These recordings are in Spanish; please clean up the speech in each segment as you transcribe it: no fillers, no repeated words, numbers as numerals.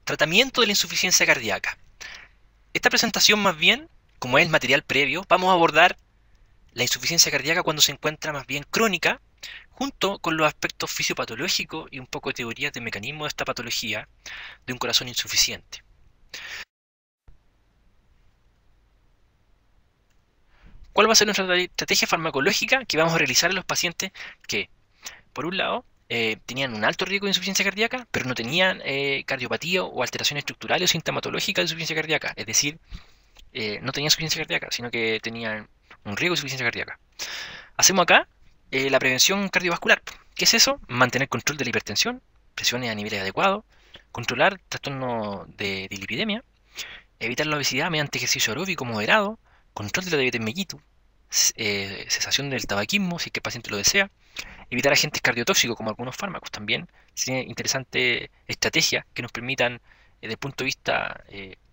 Tratamiento de la insuficiencia cardíaca. Esta presentación más bien, como es el material previo, vamos a abordar la insuficiencia cardíaca cuando se encuentra más bien crónica, junto con los aspectos fisiopatológicos y un poco de teorías de mecanismo de esta patología de un corazón insuficiente. ¿Cuál va a ser nuestra estrategia farmacológica que vamos a realizar en los pacientes que, por un lado, tenían un alto riesgo de insuficiencia cardíaca, pero no tenían cardiopatía o alteraciones estructurales o sintomatológicas de insuficiencia cardíaca? Es decir, no tenían insuficiencia cardíaca, sino que tenían un riesgo de insuficiencia cardíaca. Hacemos acá la prevención cardiovascular. ¿Qué es eso? Mantener control de la hipertensión, presiones a niveles adecuados, controlar trastorno de lipidemia, evitar la obesidad mediante ejercicio aeróbico moderado, control de la diabetes mellitus, cesación del tabaquismo si es que el paciente lo desea, evitar agentes cardiotóxicos como algunos fármacos también. Sería interesante estrategias que nos permitan, desde el punto de vista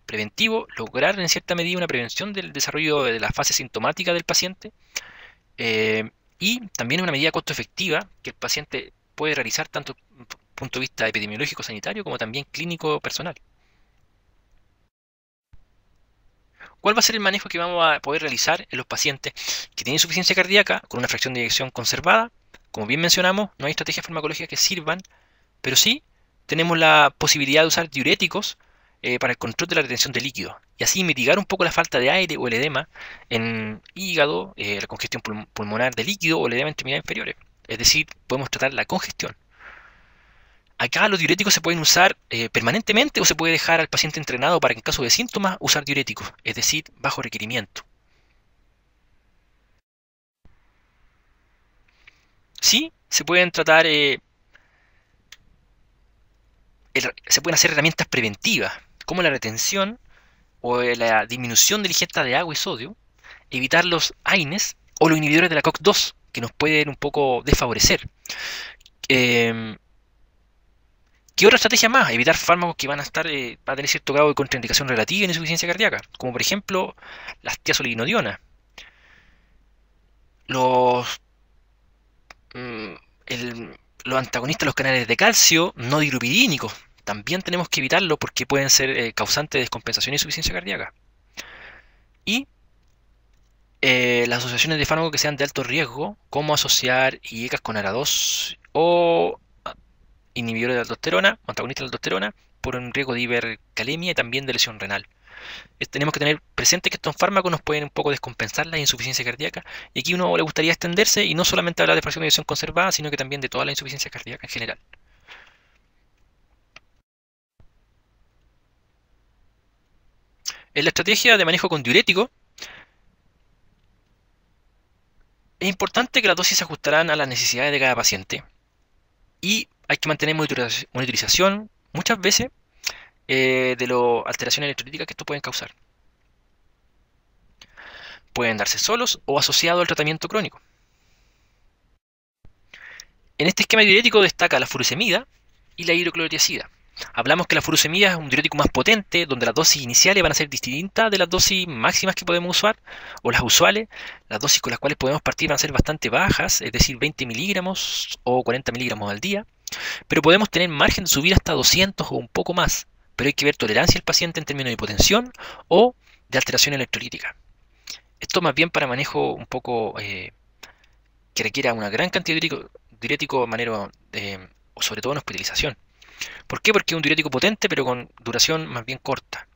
preventivo, lograr en cierta medida una prevención del desarrollo de la fase sintomática del paciente, y también una medida costo efectiva que el paciente puede realizar tanto desde el punto de vista epidemiológico sanitario como también clínico personal. ¿Cuál va a ser el manejo que vamos a poder realizar en los pacientes que tienen insuficiencia cardíaca con una fracción de eyección conservada? Como bien mencionamos, no hay estrategias farmacológicas que sirvan, pero sí tenemos la posibilidad de usar diuréticos para el control de la retención de líquidos y así mitigar un poco la falta de aire o el edema en hígado, la congestión pulmonar de líquido o el edema en extremidades inferiores. Es decir, podemos tratar la congestión. Acá los diuréticos se pueden usar permanentemente o se puede dejar al paciente entrenado para que en caso de síntomas usar diuréticos, es decir, bajo requerimiento. Sí, se pueden tratar, se pueden hacer herramientas preventivas, como la retención o la disminución de la ingesta de agua y sodio, evitar los AINES o los inhibidores de la COX-2, que nos pueden un poco desfavorecer. Eh, ¿Qué otra estrategia más? Evitar fármacos que van a tener cierto grado de contraindicación relativa en insuficiencia cardíaca, como por ejemplo las tiazolidinodiona, los, mm, los antagonistas de los canales de calcio no dirupidínicos. También tenemos que evitarlo porque pueden ser causantes de descompensación y insuficiencia cardíaca. Y las asociaciones de fármacos que sean de alto riesgo, como asociar IECAS con ARA2 o inhibidores de aldosterona, antagonistas de aldosterona, por un riesgo de hipercalemia y también de lesión renal. Tenemos que tener presente que estos fármacos nos pueden un poco descompensar la insuficiencia cardíaca, y aquí uno le gustaría extenderse y no solamente hablar de fracción de eyección conservada, sino que también de toda la insuficiencia cardíaca en general. En la estrategia de manejo con diurético, es importante que las dosis se ajustarán a las necesidades de cada paciente y hay que mantener monitorización muchas veces de las alteraciones electrolíticas que esto pueden causar. Pueden darse solos o asociados al tratamiento crónico. En este esquema diurético destaca la furosemida y la hidroclorotiazida. Hablamos que la furosemida es un diurético más potente, donde las dosis iniciales van a ser distintas de las dosis máximas que podemos usar, o las usuales. Las dosis con las cuales podemos partir van a ser bastante bajas, es decir, 20 miligramos o 40 miligramos al día, pero podemos tener margen de subir hasta 200 o un poco más, pero hay que ver tolerancia del paciente en términos de hipotensión o de alteración electrolítica. Esto más bien para manejo un poco que requiera una gran cantidad de diurético de manera, o sobre todo en hospitalización. ¿Por qué? Porque es un diurético potente, pero con duración más bien corta.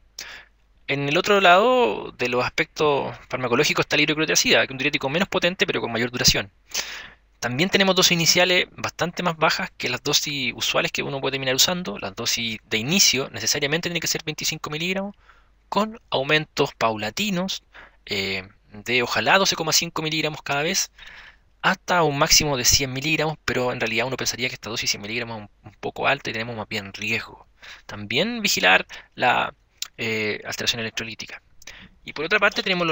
En el otro lado de los aspectos farmacológicos está la hidroclorotiazida, que es un diurético menos potente, pero con mayor duración. También tenemos dosis iniciales bastante más bajas que las dosis usuales que uno puede terminar usando. Las dosis de inicio necesariamente tienen que ser 25 miligramos, con aumentos paulatinos de ojalá 12,5 miligramos cada vez, hasta un máximo de 100 miligramos, pero en realidad uno pensaría que esta dosis de 100 miligramos es un poco alta y tenemos más bien riesgo. También vigilar la alteración electrolítica. Y por otra parte tenemos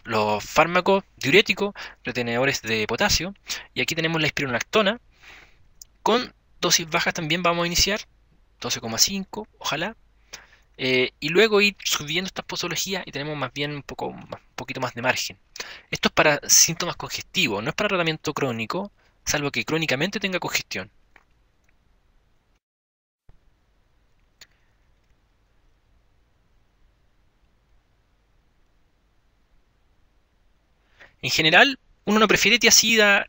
los fármacos diuréticos, retenedores de potasio, y aquí tenemos la espironolactona, con dosis bajas también vamos a iniciar, 12,5, ojalá, y luego ir subiendo estas posologías y tenemos más bien un poquito más de margen. Esto es para síntomas congestivos, no es para tratamiento crónico, salvo que crónicamente tenga congestión. En general, uno no prefiere tiacida,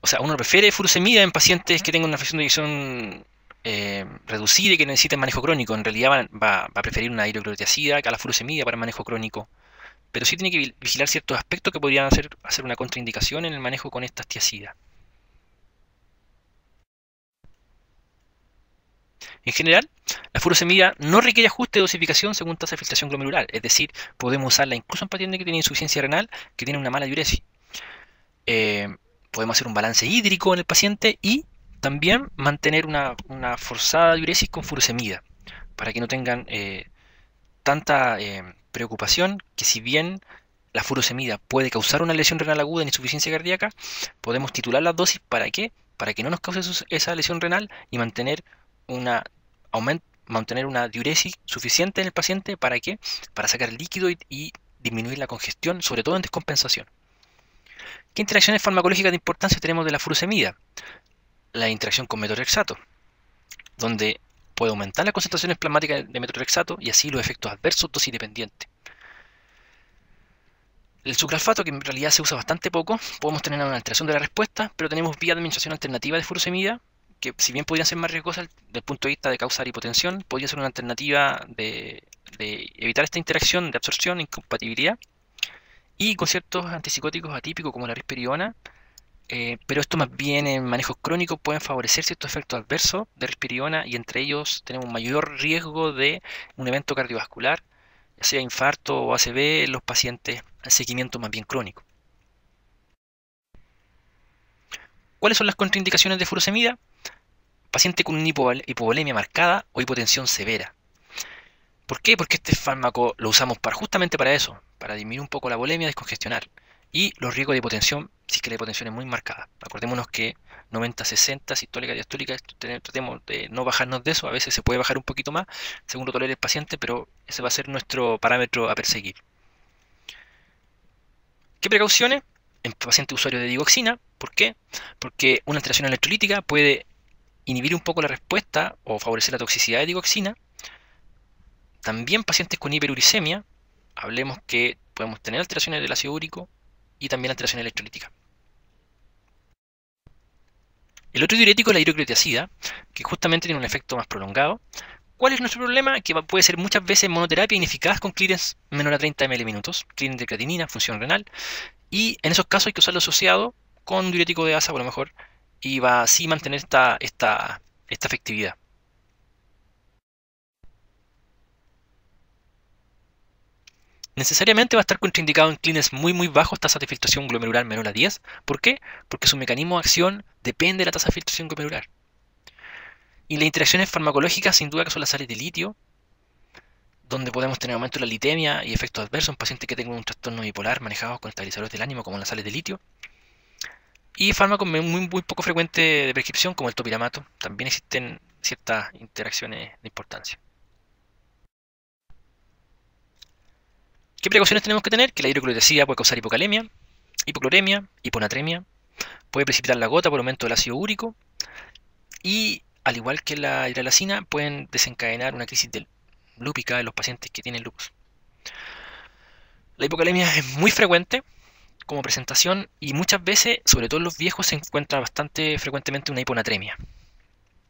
o sea, uno prefiere furosemida en pacientes que tengan una fracción de eyección reducida y que necesiten manejo crónico. En realidad va a preferir una hidroclorotiazida que a la furosemida para manejo crónico. Pero sí tiene que vigilar ciertos aspectos que podrían hacer una contraindicación en el manejo con estas tiacidas. En general, la furosemida no requiere ajuste de dosificación según tasa de filtración glomerular, es decir, podemos usarla incluso en pacientes que tienen insuficiencia renal, que tienen una mala diuresis. Podemos hacer un balance hídrico en el paciente y también mantener una forzada diuresis con furosemida, para que no tengan tanta preocupación, que si bien la furosemida puede causar una lesión renal aguda en insuficiencia cardíaca, podemos titular las dosis. ¿Para qué? Para que no nos cause esa lesión renal y mantener una diuresis suficiente en el paciente. ¿Para qué? Para sacar líquido y disminuir la congestión, sobre todo en descompensación. ¿Qué interacciones farmacológicas de importancia tenemos de la furosemida? La interacción con metorexato, donde puede aumentar las concentraciones plasmáticas de metorexato y así los efectos adversos dosis dependientes. El sucralfato, que en realidad se usa bastante poco, podemos tener una alteración de la respuesta, pero tenemos vías de administración alternativa de furosemida, que si bien podrían ser más riesgosas desde el punto de vista de causar hipotensión, podría ser una alternativa de evitar esta interacción de absorción e incompatibilidad, y con ciertos antipsicóticos atípicos como la risperidona, pero esto más bien en manejos crónicos pueden favorecer ciertos efectos adversos de risperidona, y entre ellos tenemos un mayor riesgo de un evento cardiovascular, ya sea infarto o ACV en los pacientes en seguimiento más bien crónico. ¿Cuáles son las contraindicaciones de furosemida? Paciente con una hipovolemia marcada o hipotensión severa. ¿Por qué? Porque este fármaco lo usamos justamente para eso, para disminuir un poco la volemia, descongestionar. Y los riesgos de hipotensión, si es que la hipotensión es muy marcada. Acordémonos que 90-60, sistólica, diastólica, tratemos de no bajarnos de eso. A veces se puede bajar un poquito más, según lo tolere el paciente, pero ese va a ser nuestro parámetro a perseguir. ¿Qué precauciones? En paciente usuario de digoxina. ¿Por qué? Porque una alteración electrolítica puede inhibir un poco la respuesta o favorecer la toxicidad de digoxina. También pacientes con hiperuricemia, hablemos que podemos tener alteraciones del ácido úrico y también alteraciones electrolíticas. El otro diurético es la hidroclorotiazida, que justamente tiene un efecto más prolongado. ¿Cuál es nuestro problema? Que puede ser muchas veces monoterapia ineficaz con clearance menor a 30 ml minutos, clearance de creatinina, función renal, y en esos casos hay que usarlo asociado con un diurético de asa, por lo mejor, y va así a mantener esta efectividad. Necesariamente va a estar contraindicado en clearance muy bajos, tasas de filtración glomerular menor a 10. ¿Por qué? Porque su mecanismo de acción depende de la tasa de filtración glomerular. Y las interacciones farmacológicas, sin duda, que son las sales de litio, donde podemos tener aumento de la litemia y efectos adversos en pacientes que tengan un trastorno bipolar manejados con estabilizadores del ánimo, como las sales de litio. Y fármacos muy poco frecuentes de prescripción, como el topiramato. También existen ciertas interacciones de importancia. ¿Qué precauciones tenemos que tener? Que la hidroclorotiazida puede causar hipocalemia, hipocloremia, hiponatremia, puede precipitar la gota por aumento del ácido úrico y, al igual que la hidralazina, pueden desencadenar una crisis lúpica en los pacientes que tienen lupus. La hipocalemia es muy frecuente como presentación y muchas veces, sobre todo en los viejos, se encuentra bastante frecuentemente una hiponatremia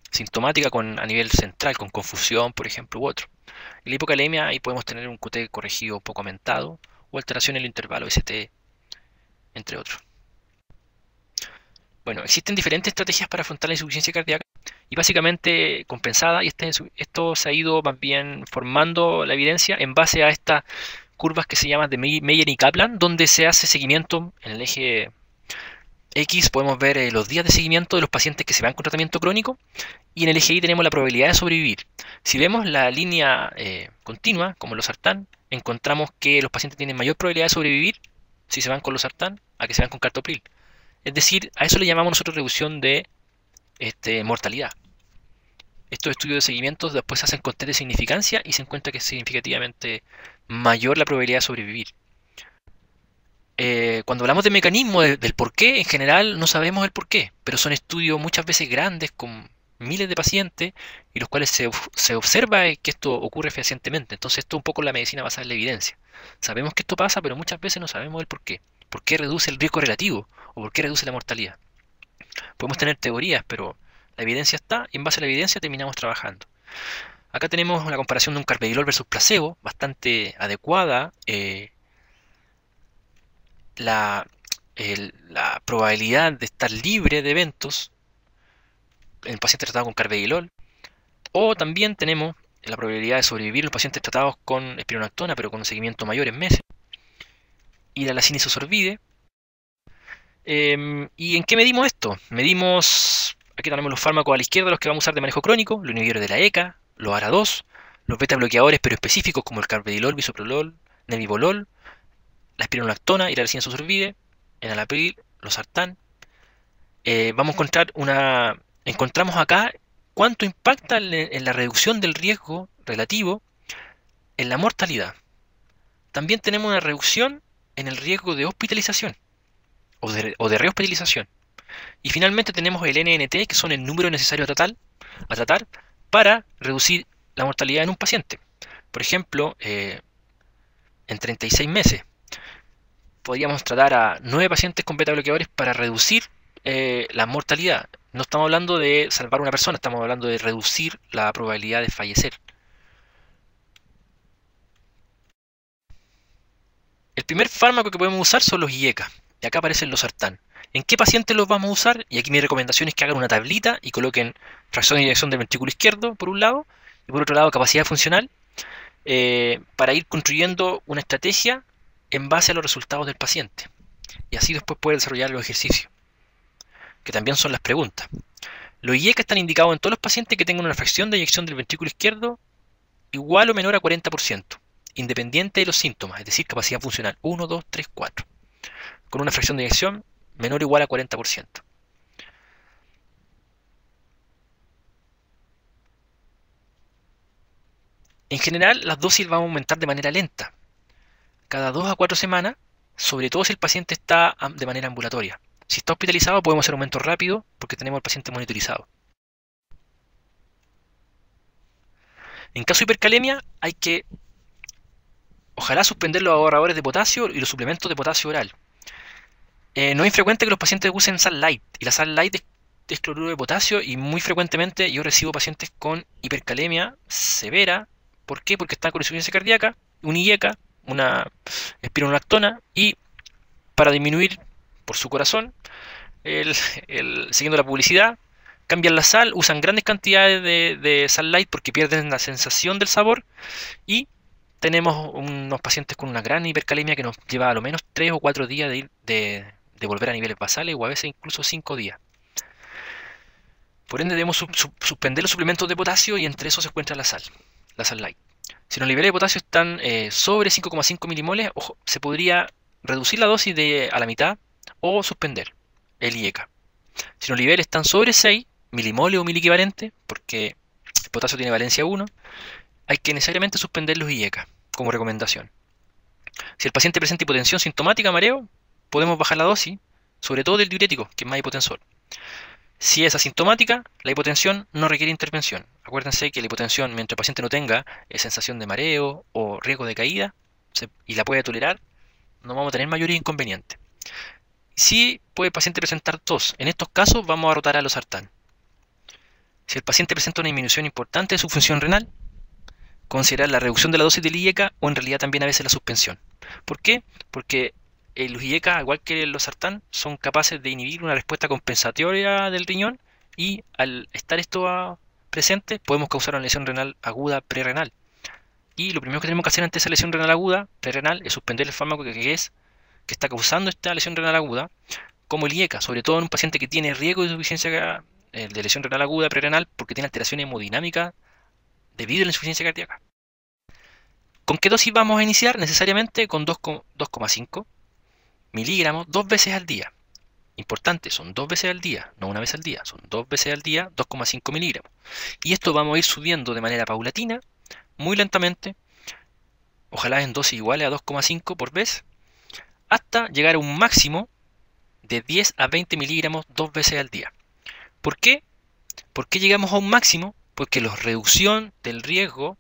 sintomática a nivel central, con confusión, por ejemplo, u otro. En la hipocalemia ahí podemos tener un QT corregido poco aumentado o alteración en el intervalo ST, entre otros. Bueno, existen diferentes estrategias para afrontar la insuficiencia cardíaca y básicamente compensada, y esto se ha ido más bien formando la evidencia en base a estas curvas que se llaman de Meyer y Kaplan, donde se hace seguimiento en el eje X. Podemos ver los días de seguimiento de los pacientes que se van con tratamiento crónico, y en el eje Y tenemos la probabilidad de sobrevivir. Si vemos la línea continua, como los sartán, encontramos que los pacientes tienen mayor probabilidad de sobrevivir si se van con los sartán a que se van con cartopril. Es decir, a eso le llamamos nosotros reducción de mortalidad. Estos estudios de seguimiento después se hacen con test de significancia y se encuentra que es significativamente mayor la probabilidad de sobrevivir. Cuando hablamos de mecanismo del por qué, en general no sabemos el por qué, pero son estudios muchas veces grandes, con miles de pacientes y los cuales se observa que esto ocurre fehacientemente. Entonces esto es un poco la medicina basada en la evidencia. Sabemos que esto pasa, pero muchas veces no sabemos el por qué. ¿Por qué reduce el riesgo relativo? ¿O por qué reduce la mortalidad? Podemos tener teorías, pero la evidencia está y en base a la evidencia terminamos trabajando. Acá tenemos una comparación de un carvedilol versus placebo, bastante adecuada. La, la probabilidad de estar libre de eventos en el paciente tratado con carvedilol. O también tenemos la probabilidad de sobrevivir en los pacientes tratados con espironolactona, pero con un seguimiento mayor en meses. Y la lacina isosorbide. ¿Y en qué medimos esto? Medimos, aquí tenemos los fármacos a la izquierda, los que vamos a usar de manejo crónico, los inhibidores de la ECA, los ARA2, los beta bloqueadores pero específicos como el carvedilol, bisoprolol, nebivolol, la espironolactona y la lacina isosorbide, enalapril, los sartán. Vamos a encontrar encontramos acá cuánto impacta en la reducción del riesgo relativo en la mortalidad. También tenemos una reducción en el riesgo de hospitalización o de rehospitalización. Y finalmente tenemos el NNT, que son el número necesario a tratar para reducir la mortalidad en un paciente. Por ejemplo, en 36 meses podríamos tratar a 9 pacientes con beta bloqueadores para reducir la mortalidad. No estamos hablando de salvar a una persona, estamos hablando de reducir la probabilidad de fallecer. El primer fármaco que podemos usar son los IECA, y acá aparecen los sartán. ¿En qué pacientes los vamos a usar? Y aquí mi recomendación es que hagan una tablita y coloquen fracción de eyección del ventrículo izquierdo por un lado, y por otro lado capacidad funcional, para ir construyendo una estrategia en base a los resultados del paciente. Y así después puede desarrollar los ejercicios, que también son las preguntas. Los IECA están indicados en todos los pacientes que tengan una fracción de eyección del ventrículo izquierdo igual o menor a 40%, independiente de los síntomas, es decir, capacidad funcional 1, 2, 3, 4, con una fracción de eyección menor o igual a 40%. En general, las dosis van a aumentar de manera lenta, cada 2 a 4 semanas, sobre todo si el paciente está de manera ambulatoria. Si está hospitalizado podemos hacer aumento rápido porque tenemos al paciente monitorizado. En caso de hipercalemia hay que, ojalá, suspender los ahorradores de potasio y los suplementos de potasio oral. No es infrecuente que los pacientes usen sal light, y la sal light es cloruro de potasio, y muy frecuentemente yo recibo pacientes con hipercalemia severa. ¿Por qué? Porque están con insuficiencia cardíaca, un IECA, una espironolactona, y para disminuir por su corazón, siguiendo la publicidad, cambian la sal, usan grandes cantidades de sal light porque pierden la sensación del sabor, y tenemos unos pacientes con una gran hipercalemia que nos lleva a lo menos 3 o 4 días de volver a niveles basales, o a veces incluso 5 días. Por ende debemos suspender los suplementos de potasio, y entre esos se encuentra la sal light. Si los niveles de potasio están sobre 5,5 milimoles, ojo, se podría reducir la dosis a la mitad o suspender el IECA. Si los niveles están sobre 6 milimoles o miliequivalente, porque el potasio tiene valencia 1, hay que necesariamente suspender los IECA como recomendación. Si el paciente presenta hipotensión sintomática, mareo, podemos bajar la dosis, sobre todo del diurético, que es más hipotensor. Si es asintomática, la hipotensión no requiere intervención. Acuérdense que la hipotensión, mientras el paciente no tenga sensación de mareo o riesgo de caída, y la puede tolerar, no vamos a tener mayores inconvenientes. Si puede el paciente presentar tos, en estos casos vamos a rotar a los sartán. Si el paciente presenta una disminución importante de su función renal, considerar la reducción de la dosis del IECA, o en realidad también a veces la suspensión. ¿Por qué? Porque los IECA, igual que los sartán, son capaces de inhibir una respuesta compensatoria del riñón, y al estar esto presente podemos causar una lesión renal aguda prerrenal. Y lo primero que tenemos que hacer ante esa lesión renal aguda prerrenal es suspender el fármaco que está causando esta lesión renal aguda, como el IECA, sobre todo en un paciente que tiene riesgo de insuficiencia de lesión renal aguda prerrenal porque tiene alteración hemodinámica debido a la insuficiencia cardíaca. ¿Con qué dosis vamos a iniciar? Necesariamente con 2,5 miligramos 2 veces al día. Importante, son 2 veces al día, no una vez al día, son 2 veces al día, 2,5 miligramos. Y esto vamos a ir subiendo de manera paulatina, muy lentamente, ojalá en dosis iguales a 2,5 por vez, hasta llegar a un máximo de 10 a 20 miligramos 2 veces al día. ¿Por qué? ¿Por qué llegamos a un máximo? Porque la reducción del riesgo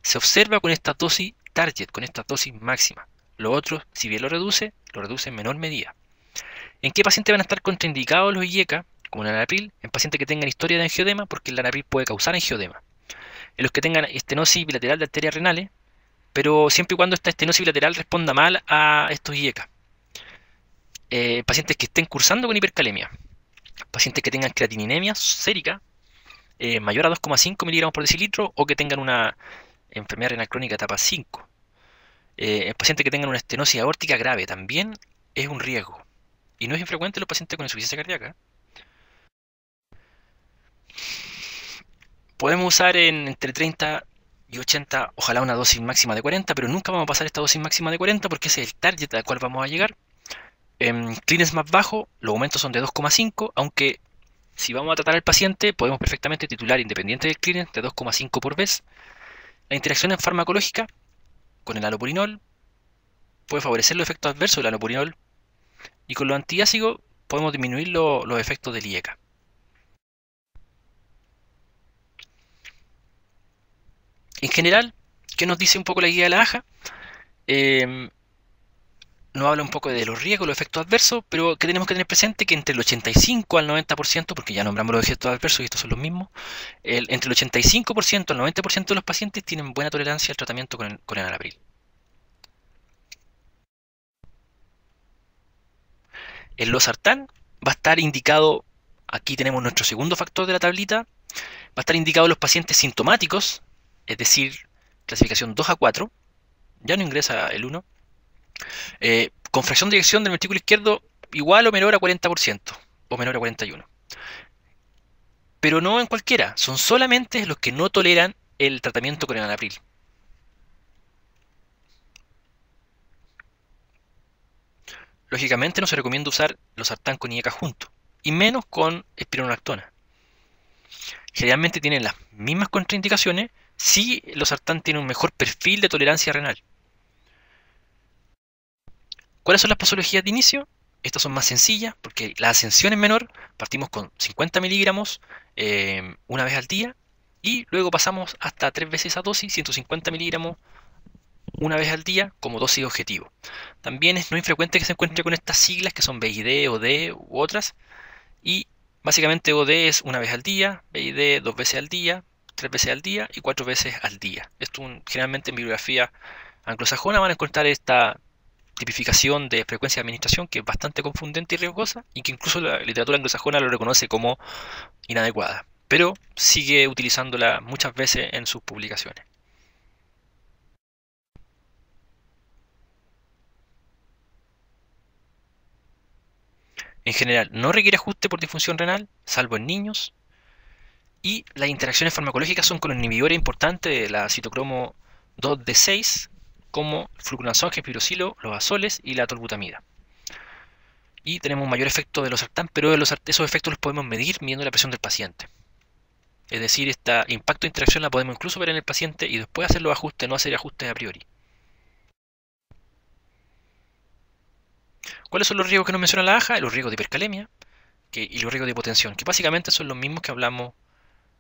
se observa con esta dosis target, con esta dosis máxima. Lo otro, si bien lo reduce en menor medida. ¿En qué pacientes van a estar contraindicados los IECA? Como el enalapril, en pacientes que tengan historia de angioedema, porque el enalapril puede causar angioedema. En los que tengan estenosis bilateral de arterias renales, pero siempre y cuando esta estenosis bilateral responda mal a estos IECA. Pacientes que estén cursando con hipercalemia. Pacientes que tengan creatininemia sérica mayor a 2,5 miligramos por decilitro o que tengan una enfermedad renal crónica etapa 5. Pacientes que tengan una estenosis aórtica grave también es un riesgo. Y no es infrecuente en los pacientes con insuficiencia cardíaca. Podemos usar entre 30 y 80, ojalá una dosis máxima de 40, pero nunca vamos a pasar esta dosis máxima de 40 porque ese es el target al cual vamos a llegar. En clearance más bajo, los aumentos son de 2,5, aunque si vamos a tratar al paciente, podemos perfectamente titular independiente del clearance de 2,5 por vez. La interacción en farmacológica con el alopurinol puede favorecer los efectos adversos del alopurinol y con los antiácidos podemos disminuir los efectos del IECA. En general, ¿qué nos dice un poco la guía de la AJA? Nos habla un poco de los riesgos, los efectos adversos, pero que tenemos que tener presente que entre el 85 al 90%, porque ya nombramos los efectos adversos y estos son los mismos, entre el 85% al 90% de los pacientes tienen buena tolerancia al tratamiento con enalapril. El losartán va a estar indicado, aquí tenemos nuestro segundo factor de la tablita, va a estar indicado en los pacientes sintomáticos, es decir, clasificación 2 a 4, ya no ingresa el 1, con fracción de eyección del ventrículo izquierdo igual o menor a 40% o menor a 41. Pero no en cualquiera, son solamente los que no toleran el tratamiento con enalapril. Lógicamente no se recomienda usar losartán con IECA juntos, y menos con espironolactona. Generalmente tienen las mismas contraindicaciones si losartán tiene un mejor perfil de tolerancia renal. ¿Cuáles son las posologías de inicio? Estas son más sencillas porque la ascensión es menor. Partimos con 50 miligramos una vez al día y luego pasamos hasta 3 veces esa dosis, 150 miligramos una vez al día como dosis objetivo. También es no infrecuente que se encuentre con estas siglas que son BID, OD u otras. Y básicamente OD es una vez al día, BID 2 veces al día, 3 veces al día y 4 veces al día. Esto generalmente en bibliografía anglosajona van a encontrar esta tipificación de frecuencia de administración que es bastante confundente y riesgosa y que incluso la literatura anglosajona lo reconoce como inadecuada, pero sigue utilizándola muchas veces en sus publicaciones. En general, no requiere ajuste por disfunción renal, salvo en niños, y las interacciones farmacológicas son con inhibidores importantes de la citocromo 2D6, como el fluconazol, gepirosilo, los azoles y la tolbutamida. Y tenemos un mayor efecto de losartán, pero esos efectos los podemos medir midiendo la presión del paciente. Es decir, este impacto de interacción la podemos incluso ver en el paciente y después hacer los ajustes, no hacer ajustes a priori. ¿Cuáles son los riesgos que nos menciona la AJA? Los riesgos de hipercalemia y los riesgos de hipotensión, que básicamente son los mismos que hablamos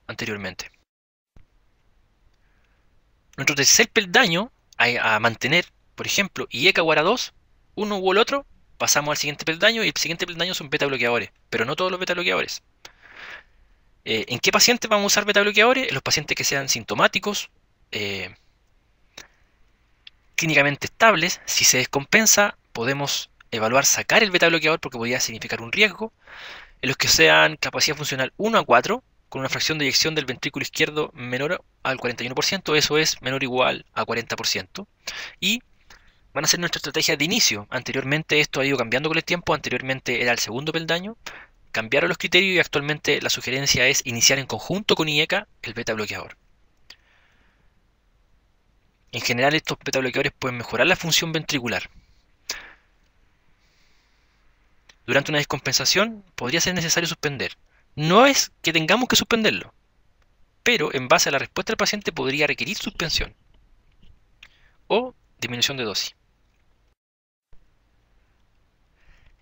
anteriormente. Nuestro tercer peldaño a mantener, por ejemplo, IECA o ARA2, uno u el otro, pasamos al siguiente peldaño y el siguiente peldaño son beta bloqueadores, pero no todos los beta bloqueadores. ¿En qué pacientes vamos a usar beta bloqueadores? En los pacientes que sean sintomáticos, clínicamente estables. Si se descompensa, podemos evaluar sacar el beta bloqueador porque podría significar un riesgo. En los que sean capacidad funcional 1 a 4, con una fracción de eyección del ventrículo izquierdo menor al 41%, eso es menor o igual a 40%. Y van a ser nuestra estrategia de inicio. Anteriormente esto ha ido cambiando con el tiempo, anteriormente era el segundo peldaño, cambiaron los criterios y actualmente la sugerencia es iniciar en conjunto con IECA el beta bloqueador. En general estos beta bloqueadores pueden mejorar la función ventricular. Durante una descompensación podría ser necesario suspender. No es que tengamos que suspenderlo, pero en base a la respuesta del paciente podría requerir suspensión o disminución de dosis.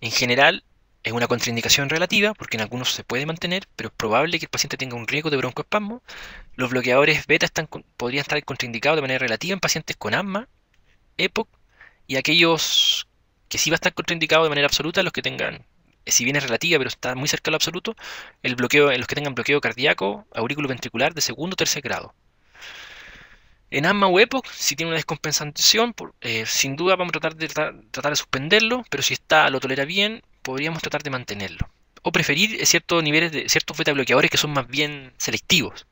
En general, Es una contraindicación relativa porque en algunos se puede mantener, pero es probable que el paciente tenga un riesgo de broncoespasmo. Los bloqueadores beta podrían estar contraindicados de manera relativa en pacientes con asma, EPOC, y aquellos que sí va a estar contraindicados de manera absoluta, los que tengan, si bien es relativa, pero está muy cerca del absoluto, el bloqueo, en los que tengan bloqueo cardíaco, aurículo ventricular de segundo o tercer grado. En asma o EPOC, si tiene una descompensación, sin duda vamos a tratar de suspenderlo, pero si lo tolera bien, podríamos tratar de mantenerlo. O preferir ciertos niveles de ciertos beta bloqueadores que son más bien selectivos.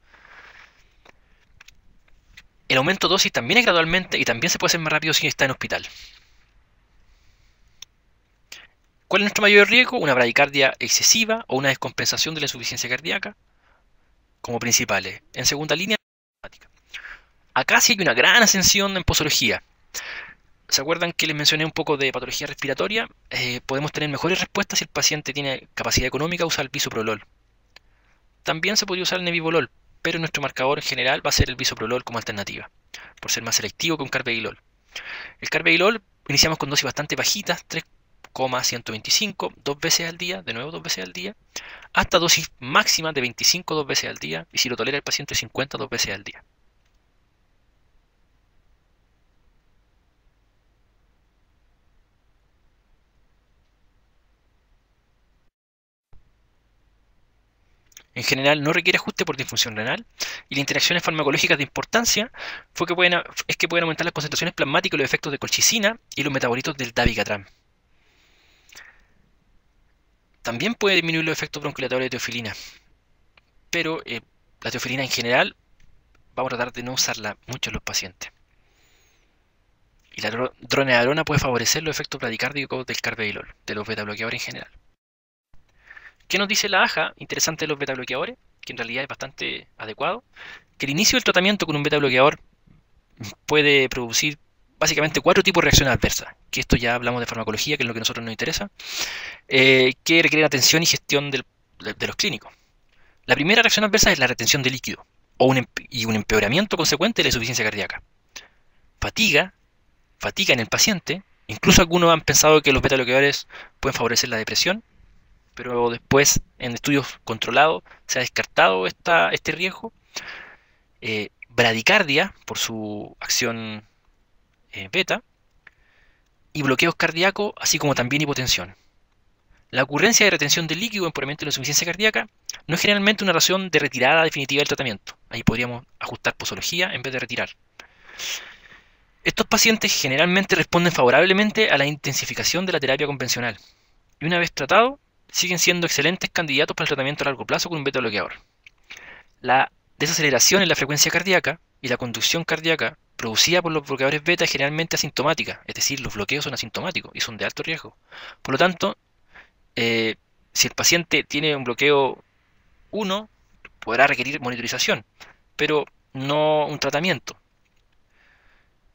El aumento de dosis también es gradualmente y también se puede hacer más rápido si está en hospital. ¿Cuál es nuestro mayor riesgo? Una bradicardia excesiva o una descompensación de la insuficiencia cardíaca como principales. En segunda línea, acá sí hay una gran ascensión en posología. ¿Se acuerdan que les mencioné un poco de patología respiratoria? Podemos tener mejores respuestas si el paciente tiene capacidad económica, usa el bisoprolol. También se podría usar el nebivolol, pero nuestro marcador en general va a ser el bisoprolol como alternativa, por ser más selectivo que un carvedilol. El carvedilol iniciamos con dosis bastante bajitas, 3,125, 2 veces al día, de nuevo 2 veces al día, hasta dosis máxima de 25 2 veces al día, y si lo tolera el paciente 50 2 veces al día. En general no requiere ajuste por disfunción renal y las interacciones farmacológicas de importancia es que pueden aumentar las concentraciones plasmáticas y los efectos de colchicina y los metabolitos del dabigatran. También puede disminuir los efectos bronquiolatorios de teofilina, pero la teofilina en general vamos a tratar de no usarla mucho en los pacientes. Y la dronedarona puede favorecer los efectos bradicárdicos del carvedilol, de los betabloqueadores en general. ¿Qué nos dice la AJA? Interesante de los betabloqueadores, que en realidad es bastante adecuado, que el inicio del tratamiento con un betabloqueador puede producir básicamente 4 tipos de reacciones adversas, que esto ya hablamos de farmacología, que es lo que a nosotros nos interesa, que requieren atención y gestión de los clínicos. La primera reacción adversa es la retención de líquido y un empeoramiento consecuente de la insuficiencia cardíaca. Fatiga en el paciente, incluso algunos han pensado que los betabloqueadores pueden favorecer la depresión, pero después en estudios controlados se ha descartado este riesgo. Bradicardia por su acción beta y bloqueos cardíacos, así como también hipotensión. La ocurrencia de retención de líquido en empeoramiento de la insuficiencia cardíaca no es generalmente una razón de retirada definitiva del tratamiento. Ahí podríamos ajustar posología en vez de retirar. Estos pacientes generalmente responden favorablemente a la intensificación de la terapia convencional y una vez tratado siguen siendo excelentes candidatos para el tratamiento a largo plazo con un beta bloqueador. La desaceleración en la frecuencia cardíaca y la conducción cardíaca producida por los bloqueadores beta es generalmente asintomática, es decir, los bloqueos son asintomáticos y son de alto riesgo. Por lo tanto, si el paciente tiene un bloqueo 1, podrá requerir monitorización, pero no un tratamiento.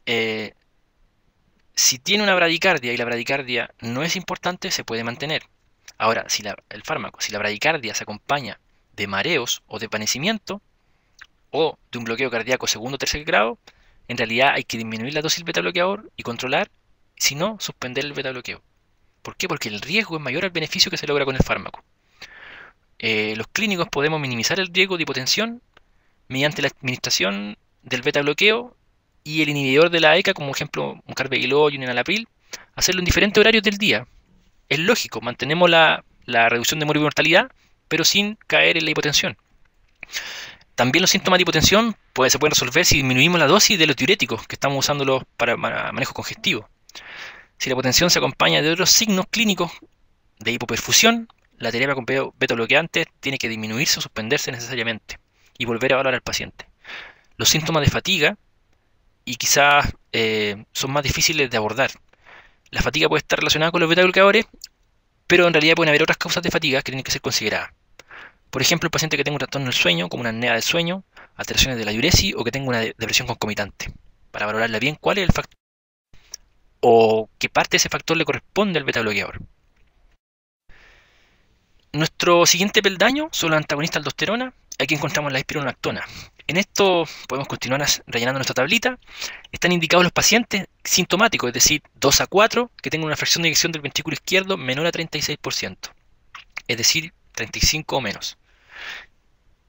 Si tiene una bradicardia y la bradicardia no es importante, se puede mantener. Ahora, si la bradicardia se acompaña de mareos o de desvanecimiento o de un bloqueo cardíaco segundo o tercer grado, en realidad hay que disminuir la dosis del beta bloqueador y controlar, si no, suspender el beta bloqueo. ¿Por qué? Porque el riesgo es mayor al beneficio que se logra con el fármaco. Los clínicos podemos minimizar el riesgo de hipotensión mediante la administración del beta bloqueo y el inhibidor de la ECA, como ejemplo un carvedilol y un enalapril, hacerlo en diferentes horarios del día. Es lógico, mantenemos la reducción de mortalidad, pero sin caer en la hipotensión. También los síntomas de hipotensión se pueden resolver si disminuimos la dosis de los diuréticos que estamos usándolos para manejo congestivo. Si la hipotensión se acompaña de otros signos clínicos de hipoperfusión, la terapia con beta bloqueantes tiene que disminuirse o suspenderse necesariamente y volver a evaluar al paciente. Los síntomas de fatiga y quizás son más difíciles de abordar. La fatiga puede estar relacionada con los beta bloqueadores, pero en realidad pueden haber otras causas de fatiga que tienen que ser consideradas. Por ejemplo, el paciente que tenga un trastorno del sueño, como una apnea del sueño, alteraciones de la diuresis o que tenga una depresión concomitante, para valorarla bien cuál es el factor o qué parte de ese factor le corresponde al beta bloqueador. Nuestro siguiente peldaño son los antagonistas de aldosterona. Aquí encontramos la espironolactona. En esto podemos continuar rellenando nuestra tablita. Están indicados los pacientes sintomáticos, es decir, 2 a 4, que tengan una fracción de eyección del ventrículo izquierdo menor a 36%. es decir, 35 o menos.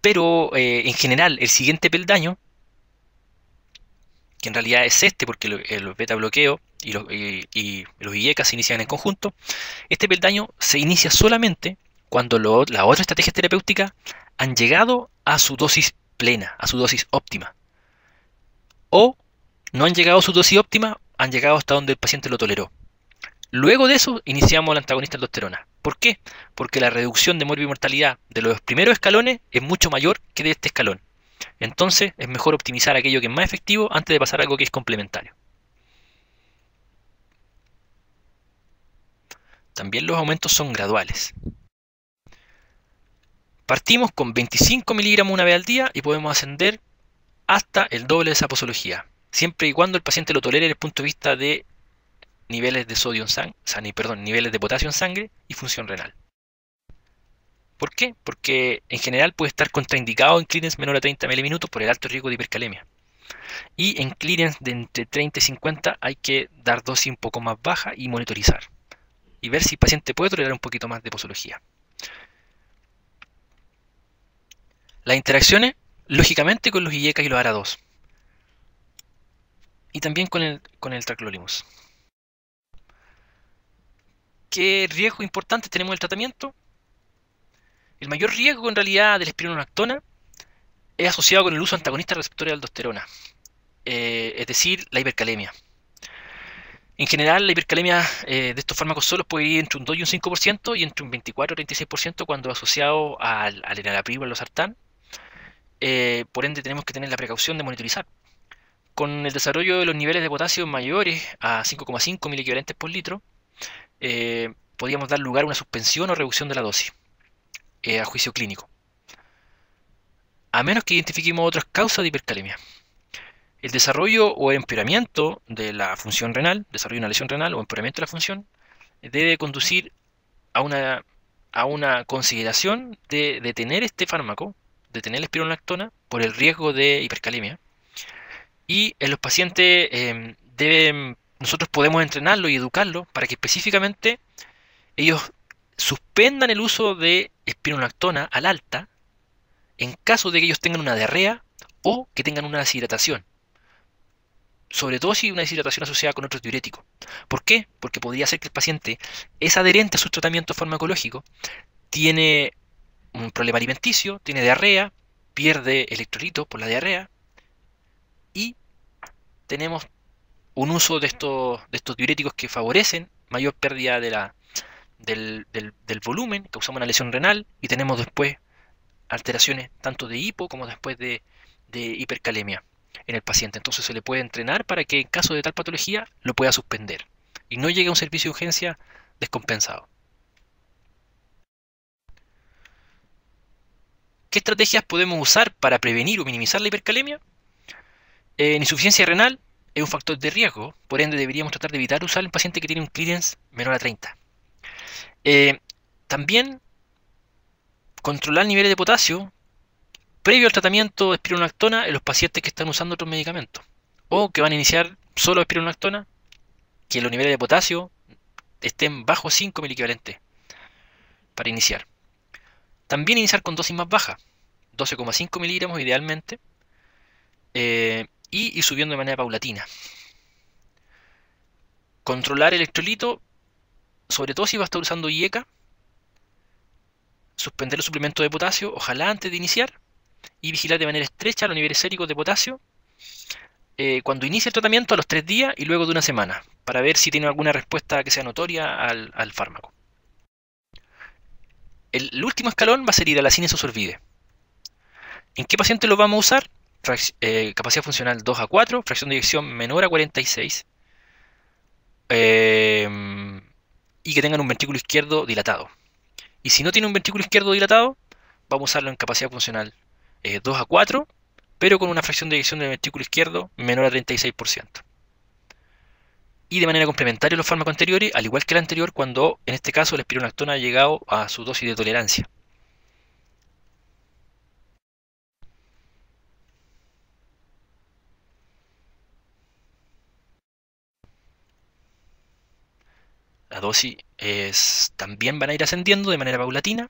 Pero en general, el siguiente peldaño, que en realidad es este, porque los beta bloqueo y los IECA se inician en conjunto, este peldaño se inicia solamente cuando las otras estrategias terapéuticas han llegado a su dosis plena, a su dosis óptima. O no han llegado a su dosis óptima, han llegado hasta donde el paciente lo toleró. Luego de eso, iniciamos el antagonista aldosterona. ¿Por qué? Porque la reducción de morbimortalidad de los primeros escalones es mucho mayor que de este escalón. Entonces, es mejor optimizar aquello que es más efectivo antes de pasar a algo que es complementario. También los aumentos son graduales. Partimos con 25 miligramos una vez al día y podemos ascender hasta el doble de esa posología, siempre y cuando el paciente lo tolere desde el punto de vista de niveles de sodio en sangre, niveles de potasio en sangre y función renal. ¿Por qué? Porque en general puede estar contraindicado en clearance menor a 30 ml por el alto riesgo de hipercalemia. Y en clearance de entre 30 y 50 hay que dar dosis un poco más baja y monitorizar. Y ver si el paciente puede tolerar un poquito más de posología. Las interacciones, lógicamente, con los IECA y los ARA2. Y también con el tacrolimus. ¿Qué riesgos importantes tenemos en el tratamiento? El mayor riesgo en realidad del espironolactona es asociado con el uso antagonista de receptores de aldosterona, es decir, la hipercalemia. En general, la hipercalemia de estos fármacos solos puede ir entre un 2 y un 5% y entre un 24 y 36% cuando asociado al enalapril o al losartán. Por ende, tenemos que tener la precaución de monitorizar. Con el desarrollo de los niveles de potasio mayores a 5,5 miliequivalentes por litro, podríamos dar lugar a una suspensión o reducción de la dosis a juicio clínico, a menos que identifiquemos otras causas de hipercalemia. El desarrollo o empeoramiento de la función renal, desarrollo de una lesión renal o empeoramiento de la función, debe conducir a una consideración de detener este fármaco, detener la espironolactona por el riesgo de hipercalemia. Y en los pacientes nosotros podemos entrenarlo y educarlo para que específicamente ellos suspendan el uso de espironolactona al alta en caso de que ellos tengan una diarrea o que tengan una deshidratación. Sobre todo si una deshidratación asociada con otro diurético. ¿Por qué? Porque podría ser que el paciente es adherente a su tratamiento farmacológico, tiene un problema alimenticio, tiene diarrea, pierde electrolitos por la diarrea y tenemos un uso de estos diuréticos que favorecen mayor pérdida del volumen, causamos una lesión renal y tenemos después alteraciones tanto de hipo como después de hipercalemia en el paciente. Entonces se le puede entrenar para que en caso de tal patología lo pueda suspender y no llegue a un servicio de urgencia descompensado. ¿Qué estrategias podemos usar para prevenir o minimizar la hipercalemia? Insuficiencia renal es un factor de riesgo, por ende deberíamos tratar de evitar usar en paciente que tiene un clearance menor a 30. También controlar niveles de potasio previo al tratamiento de espironolactona en los pacientes que están usando otros medicamentos o que van a iniciar solo espironolactona, que los niveles de potasio estén bajo 5 miliequivalentes para iniciar. También iniciar con dosis más baja, 12,5 miligramos idealmente, y ir subiendo de manera paulatina. Controlar el electrolito, sobre todo si va a estar usando IECA, suspender el suplemento de potasio, ojalá antes de iniciar, y vigilar de manera estrecha los niveles séricos de potasio cuando inicie el tratamiento a los 3 días y luego de una semana, para ver si tiene alguna respuesta que sea notoria al fármaco. El último escalón va a ser hidrolazina isosorbide. ¿En qué paciente lo vamos a usar? Capacidad funcional 2 a 4, fracción de eyección menor a 46, y que tengan un ventrículo izquierdo dilatado. Y si no tiene un ventrículo izquierdo dilatado, vamos a usarlo en capacidad funcional 2 a 4, pero con una fracción de eyección del ventrículo izquierdo menor a 36%. Y de manera complementaria a los fármacos anteriores, al igual que el anterior, cuando en este caso la espironolactona ha llegado a su dosis de tolerancia. La dosis también van a ir ascendiendo de manera paulatina.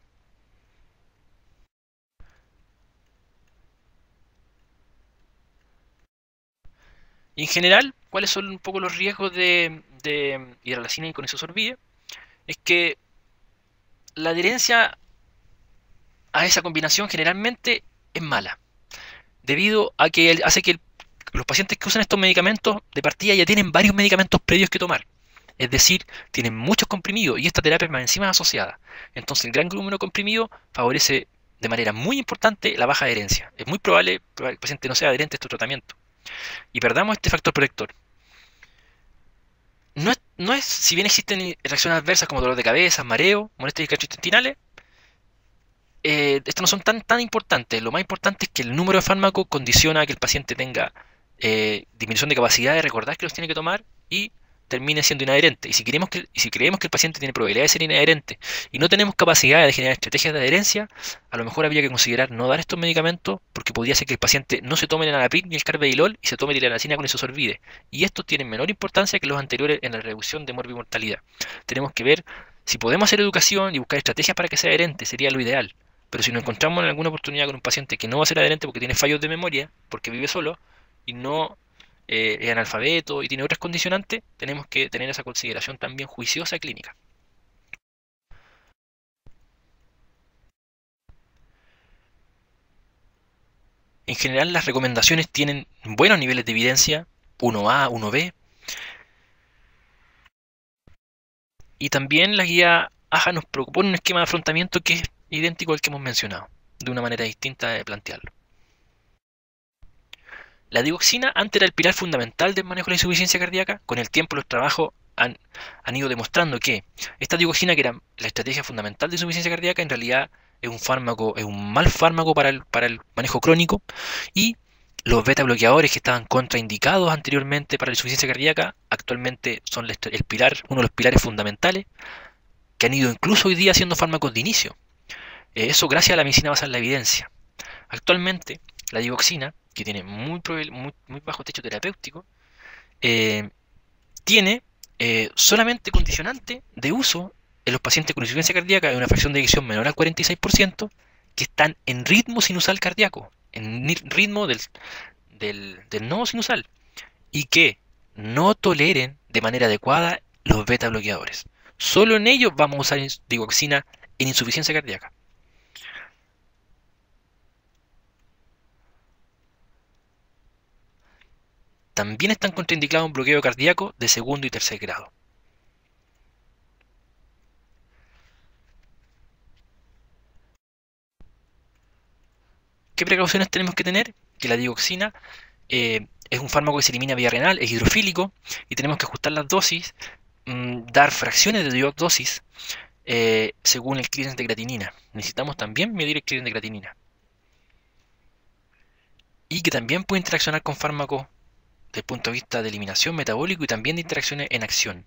Y en general, ¿cuáles son un poco los riesgos de hidralazina y con isosorbide? Es que la adherencia a esa combinación generalmente es mala, debido a que hace que los pacientes que usan estos medicamentos de partida ya tienen varios medicamentos previos que tomar. Es decir, tienen muchos comprimidos y esta terapia es más encima asociada. Entonces el gran número de comprimidos favorece de manera muy importante la baja adherencia. Es muy probable que el paciente no sea adherente a este tratamiento y perdamos este factor protector. No es, si bien existen reacciones adversas como dolor de cabeza, mareo, molestias gastrointestinales, estos no son tan importantes. Lo más importante es que el número de fármacos condiciona a que el paciente tenga disminución de capacidad de recordar que los tiene que tomar y termine siendo inadherente. Y si creemos que el paciente tiene probabilidad de ser inadherente y no tenemos capacidad de generar estrategias de adherencia, a lo mejor habría que considerar no dar estos medicamentos porque podría ser que el paciente no se tome el enalapril ni el carvedilol y se tome tilaracina con isosorbide. Y estos tienen menor importancia que los anteriores en la reducción de morbimortalidad. Tenemos que ver si podemos hacer educación y buscar estrategias para que sea adherente, sería lo ideal. Pero si nos encontramos en alguna oportunidad con un paciente que no va a ser adherente porque tiene fallos de memoria, porque vive solo y no es analfabeto y tiene otras condicionantes, tenemos que tener esa consideración también juiciosa clínica. En general las recomendaciones tienen buenos niveles de evidencia, 1A, 1B, y también la guía AJA nos propone un esquema de afrontamiento que es idéntico al que hemos mencionado, de una manera distinta de plantearlo. La digoxina antes era el pilar fundamental del manejo de la insuficiencia cardíaca. Con el tiempo los trabajos han ido demostrando que esta digoxina, que era la estrategia fundamental de insuficiencia cardíaca, en realidad es un mal fármaco para el manejo crónico, y los beta bloqueadores que estaban contraindicados anteriormente para la insuficiencia cardíaca actualmente son uno de los pilares fundamentales, que han ido incluso hoy día siendo fármacos de inicio. Eso gracias a la medicina basada en la evidencia. Actualmente la digoxina, que tiene muy bajo techo terapéutico, tiene solamente condicionante de uso en los pacientes con insuficiencia cardíaca de una fracción de eyección menor al 46%, que están en ritmo sinusal cardíaco, en ritmo del nodo sinusal, y que no toleren de manera adecuada los beta bloqueadores. Solo en ellos vamos a usar digoxina en insuficiencia cardíaca. También están contraindicados un bloqueo cardíaco de segundo y tercer grado. ¿Qué precauciones tenemos que tener? Que la digoxina es un fármaco que se elimina vía renal, es hidrofílico y tenemos que ajustar las dosis, dar fracciones de digodosis según el clearance de creatinina. Necesitamos también medir el clearance de creatinina. Y que también puede interaccionar con fármacos desde el punto de vista de eliminación metabólico y también de interacciones en acción.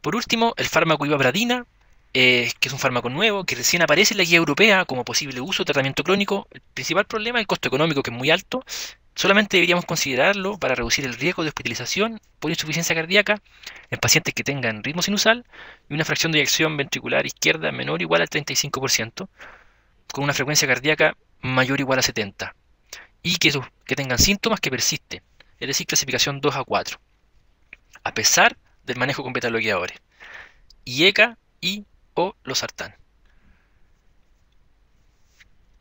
Por último, el fármaco ivabradina, que es un fármaco nuevo, que recién aparece en la guía europea como posible uso de tratamiento crónico. El principal problema es el costo económico, que es muy alto. Solamente deberíamos considerarlo para reducir el riesgo de hospitalización por insuficiencia cardíaca en pacientes que tengan ritmo sinusal y una fracción de eyección ventricular izquierda menor o igual al 35%, con una frecuencia cardíaca mayor o igual a 70, y que tengan síntomas que persisten, es decir, clasificación 2 a 4, a pesar del manejo con beta bloqueadores, IECA y o losartán.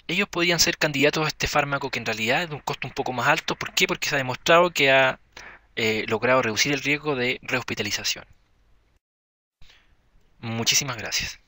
Ellos podrían ser candidatos a este fármaco, que en realidad es de un costo un poco más alto. ¿Por qué? Porque se ha demostrado que ha logrado reducir el riesgo de rehospitalización. Muchísimas gracias.